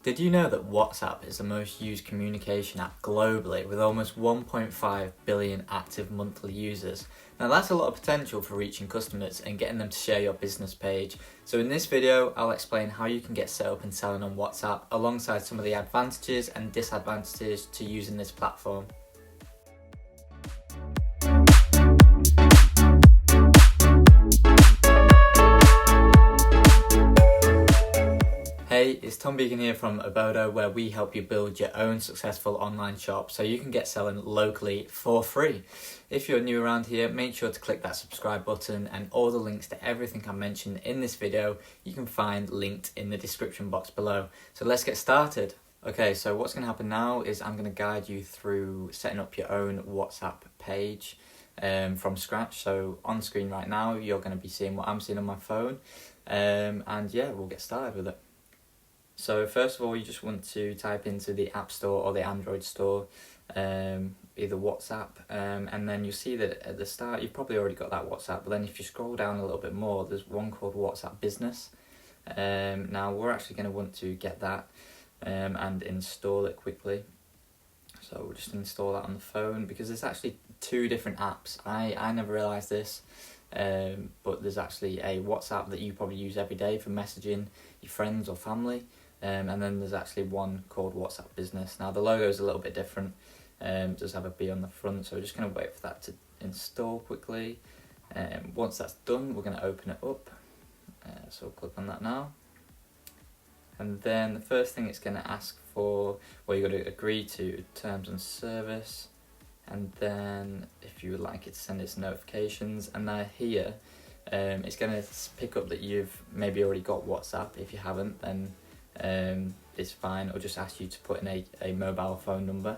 Did you know that WhatsApp is the most used communication app globally with almost 1.5 billion active monthly users? Now that's a lot of potential for reaching customers and getting them to share your business page. So in this video, I'll explain how you can get set up and selling on WhatsApp alongside some of the advantages and disadvantages to using this platform. Hey, it's Tom Beacon here from Obodo, where we help you build your own successful online shop so you can get selling locally for free. If you're new around here, make sure to click that subscribe button, and all the links to everything I mentioned in this video you can find linked in the description box below. So let's get started. Okay, so what's going to happen now is I'm going to guide you through setting up your own WhatsApp page from scratch. So on screen right now, you're going to be seeing what I'm seeing on my phone, and yeah, we'll get started with it. So first of all, you just want to type into the App Store or the Android Store, either WhatsApp, and then you'll see that at the start, you've probably already got that WhatsApp, but then if you scroll down a little bit more, there's one called WhatsApp Business. Now we're actually going to want to get that and install it quickly. So we'll just install that on the phone because there's actually two different apps. I never realised this, but there's actually a WhatsApp that you probably use every day for messaging your friends or family. And then there's actually one called WhatsApp Business. Now the logo is a little bit different, it does have a B on the front, so we're just going to wait for that to install quickly. Once that's done, we're going to open it up, so we'll click on that now. And then the first thing it's going to ask for, well, you've got to agree to terms and service, and then if you would like it to send its notifications, and then here it's going to pick up that you've maybe already got WhatsApp. If you haven't, then it's fine. It'll just ask you to put in a mobile phone number.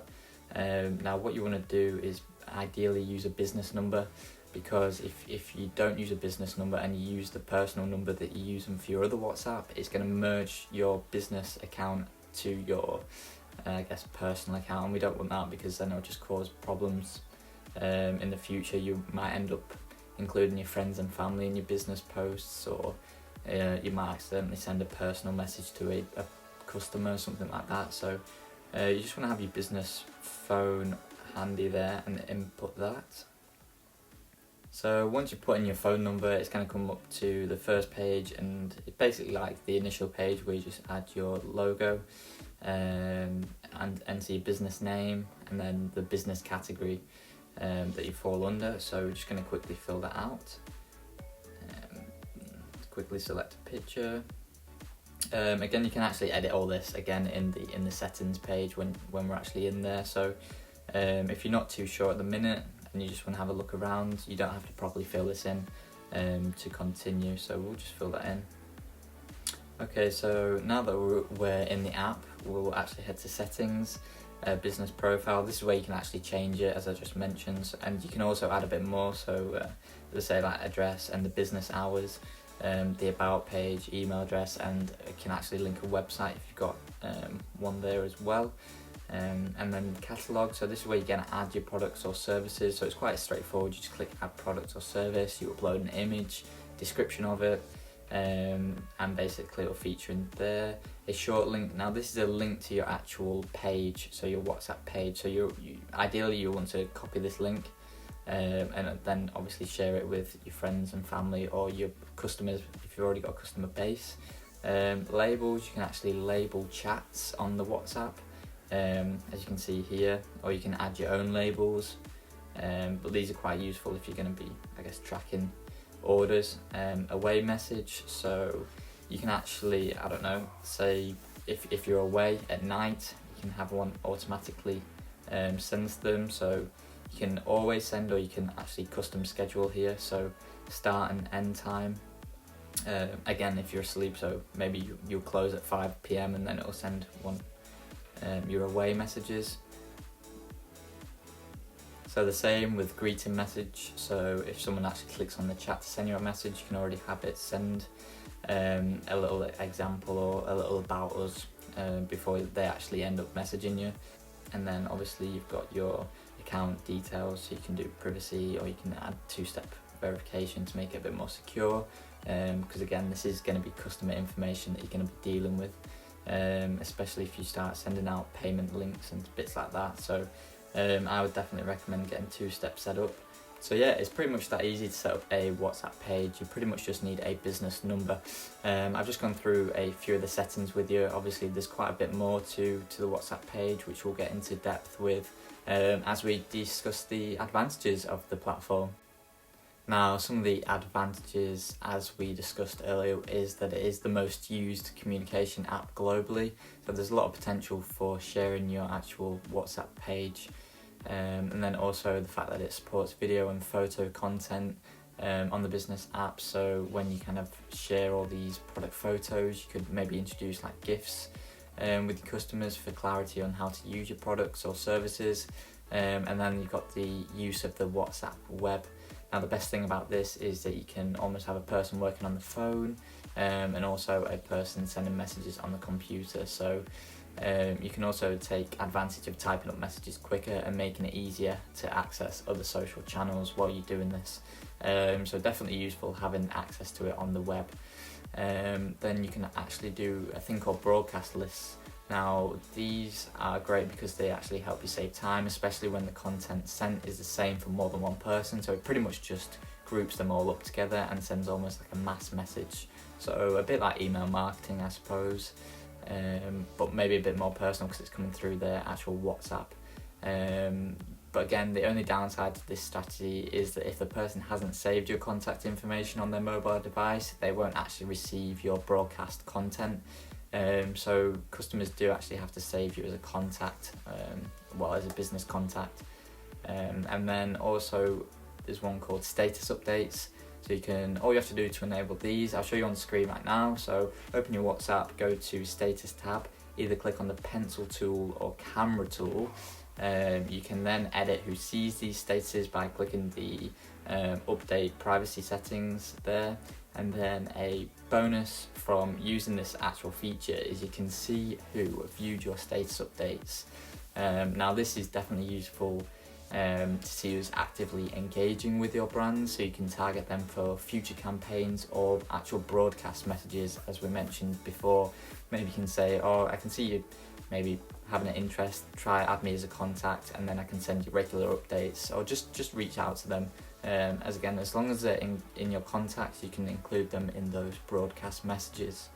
Now what you want to do is ideally use a business number, because if you don't use a business number and you use the personal number that you're using for your other WhatsApp, it's going to merge your business account to your personal account, and we don't want that because then it'll just cause problems in the future. You might end up including your friends and family in your business posts, or you might accidentally send a personal message to a customer or something like that. So you just want to have your business phone handy there and input that. So once you put in your phone number, it's going to come up to the first page, and it's basically like the initial page where you just add your logo and enter your business name and then the business category that you fall under. So we're just going to quickly fill that out. Quickly select a picture. Again, you can actually edit all this again in the settings page when we're actually in there. So if you're not too sure at the minute and you just want to have a look around, you don't have to properly fill this in to continue. So we'll just fill that in. Okay, so now that we're in the app, we'll actually head to settings, business profile. This is where you can actually change it, as I just mentioned, and you can also add a bit more. So let's say like address and the business hours, the about page, email address, and it can actually link a website if you've got one there as well. And then catalog, so this is where you're going to add your products or services. So it's quite straightforward. You just click add product or service, you upload an image, description of it, and basically it'll feature in there a short link. Now this is a link to your actual page, so your WhatsApp page. So ideally you want to copy this link and then obviously share it with your friends and family or your customers if you've already got a customer base. Labels, you can actually label chats on the WhatsApp, as you can see here, or you can add your own labels, but these are quite useful if you're going to be, tracking orders. Away message, so you can actually, say if you're away at night, you can have one automatically sends them. So you can always send, or you can actually custom schedule here, so start and end time. Again, if you're asleep, so maybe you'll close at 5 PM and then it'll send one your away messages. So the same with greeting message, so if someone actually clicks on the chat to send you a message, you can already have it send a little example or a little about us before they actually end up messaging you. And then obviously you've got your account details, so you can do privacy, or you can add two-step verification to make it a bit more secure, because again, this is going to be customer information that you're going to be dealing with. especially if you start sending out payment links and bits like that. So I would definitely recommend getting 2-step set up. So yeah, it's pretty much that easy to set up a WhatsApp page. You pretty much just need a business number. I've just gone through a few of the settings with you. Obviously there's quite a bit more to the WhatsApp page, which we'll get into depth with as we discuss the advantages of the platform. Now, some of the advantages, as we discussed earlier, is that it is the most used communication app globally. So there's a lot of potential for sharing your actual WhatsApp page. And then also the fact that it supports video and photo content on the business app. So when you kind of share all these product photos, you could maybe introduce like GIFs with your customers for clarity on how to use your products or services. And then you've got the use of the WhatsApp web. Now the best thing about this is that you can almost have a person working on the phone and also a person sending messages on the computer. So you can also take advantage of typing up messages quicker and making it easier to access other social channels while you're doing this. So definitely useful having access to it on the web. Then you can actually do a thing called broadcast lists. Now these are great because they actually help you save time, especially when the content sent is the same for more than one person. So it pretty much just groups them all up together and sends almost like a mass message. So a bit like email marketing, I suppose. But maybe a bit more personal because it's coming through their actual WhatsApp. But again, the only downside to this strategy is that if the person hasn't saved your contact information on their mobile device, they won't actually receive your broadcast content. So customers do actually have to save you as a contact, as a business contact. And then also there's one called status updates. So all you have to do to enable these, I'll show you on the screen right now. So open your WhatsApp, go to status tab, either click on the pencil tool or camera tool. You can then edit who sees these statuses by clicking the update privacy settings there. And then a bonus from using this actual feature is you can see who viewed your status updates. Now this is definitely useful to see who's actively engaging with your brand, so you can target them for future campaigns or actual broadcast messages. As we mentioned before, maybe you can say, I can see you maybe having an interest, try add me as a contact, and then I can send you regular updates, or just reach out to them. As long as they're in your contacts, you can include them in those broadcast messages.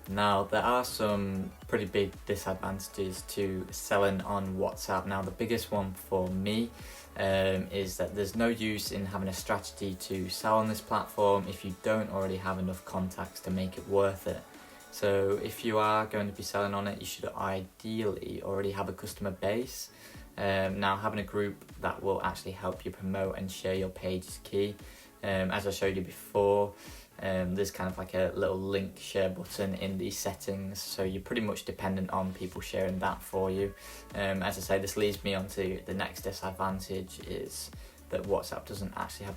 Now, there are some pretty big disadvantages to selling on WhatsApp. Now, the biggest one for me is that there's no use in having a strategy to sell on this platform if you don't already have enough contacts to make it worth it. So if you are going to be selling on it, you should ideally already have a customer base. Now, having a group that will actually help you promote and share your page is key. As I showed you before, there's kind of like a little link share button in these settings, so you're pretty much dependent on people sharing that for you. As I say, this leads me on to the next disadvantage, is that WhatsApp doesn't actually have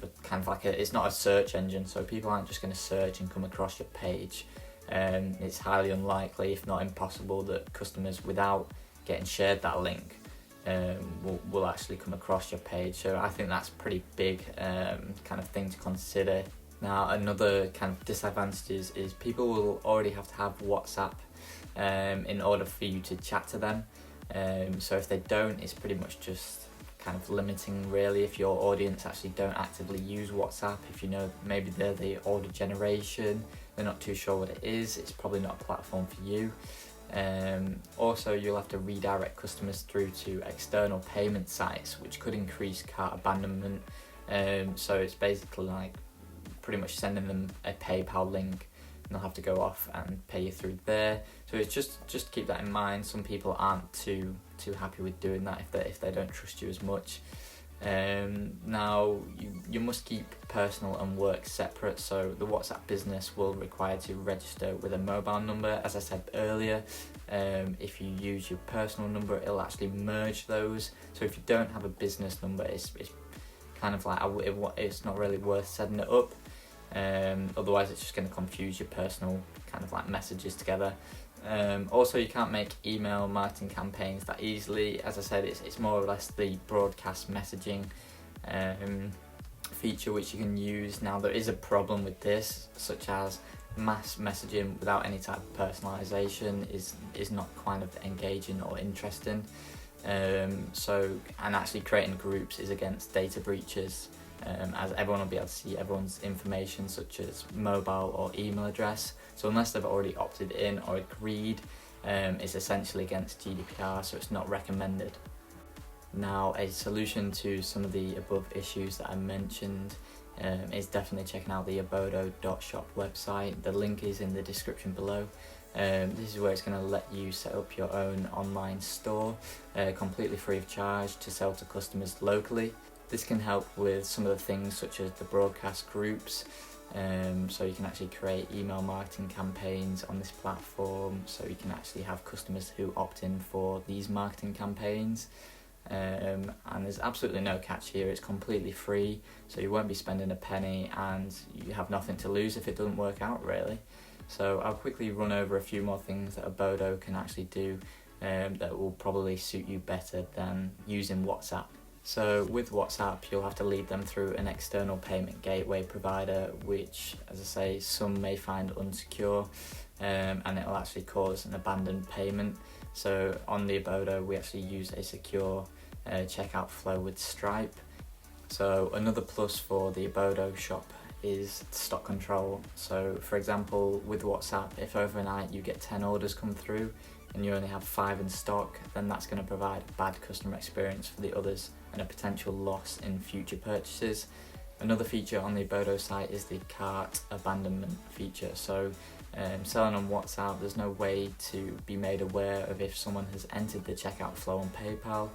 it's not a search engine, so people aren't just going to search and come across your page. It's highly unlikely, if not impossible, that customers, without getting shared that link, will actually come across your page. So I think that's a pretty big kind of thing to consider. Now, another kind of disadvantage is people will already have to have WhatsApp in order for you to chat to them. So if they don't, it's pretty much just kind of limiting, really, if your audience actually don't actively use WhatsApp. If you know maybe they're the older generation, they're not too sure what it is, it's probably not a platform for you. Also, you'll have to redirect customers through to external payment sites, which could increase cart abandonment. So it's basically like pretty much sending them a PayPal link, and they'll have to go off and pay you through there. So it's just keep that in mind. Some people aren't too happy with doing that if they don't trust you as much. Now, you must keep personal and work separate, so the WhatsApp business will require to register with a mobile number. As I said earlier, if you use your personal number, it'll actually merge those. So if you don't have a business number, it's kind of like it's not really worth setting it up. Otherwise, it's just going to confuse your personal kind of like messages together. Also, you can't make email marketing campaigns that easily. As I said, it's more or less the broadcast messaging feature which you can use. Now, there is a problem with this, such as mass messaging without any type of personalisation is not kind of engaging or interesting. And actually creating groups is against data breaches, as everyone will be able to see everyone's information such as mobile or email address. So unless they've already opted in or agreed, it's essentially against GDPR, so it's not recommended. Now, a solution to some of the above issues that I mentioned is definitely checking out the obodo.shop website. The link is in the description below. This is where it's going to let you set up your own online store completely free of charge to sell to customers locally. This can help with some of the things such as the broadcast groups, so you can actually create email marketing campaigns on this platform, so you can actually have customers who opt in for these marketing campaigns. And there's absolutely no catch here, it's completely free, so you won't be spending a penny and you have nothing to lose if it doesn't work out really. So I'll quickly run over a few more things that Obodo can actually do that will probably suit you better than using WhatsApp. So with WhatsApp, you'll have to lead them through an external payment gateway provider, which, as I say, some may find unsecure, and it'll actually cause an abandoned payment. So on the Obodo, we actually use a secure checkout flow with Stripe. So another plus for the Obodo shop is stock control. So for example, with WhatsApp, if overnight you get 10 orders come through and you only have 5 in stock, then that's going to provide a bad customer experience for the others and a potential loss in future purchases. Another feature on the Obodo site is the cart abandonment feature. So selling on WhatsApp, there's no way to be made aware of if someone has entered the checkout flow on PayPal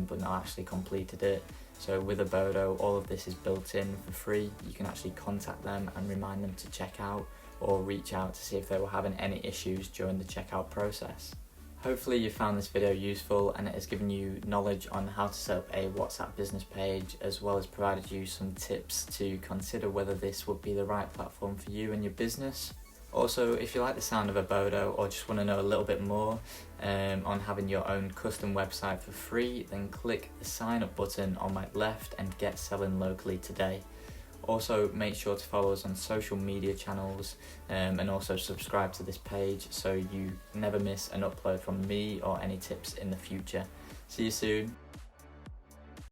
but not actually completed it. So with Obodo, all of this is built in for free. You can actually contact them and remind them to check out, or reach out to see if they were having any issues during the checkout process. Hopefully you found this video useful and it has given you knowledge on how to set up a WhatsApp business page, as well as provided you some tips to consider whether this would be the right platform for you and your business. Also, if you like the sound of Obodo or just want to know a little bit more on having your own custom website for free, then click the sign up button on my left and get selling locally today. Also, make sure to follow us on social media channels and also subscribe to this page so you never miss an upload from me or any tips in the future. See you soon.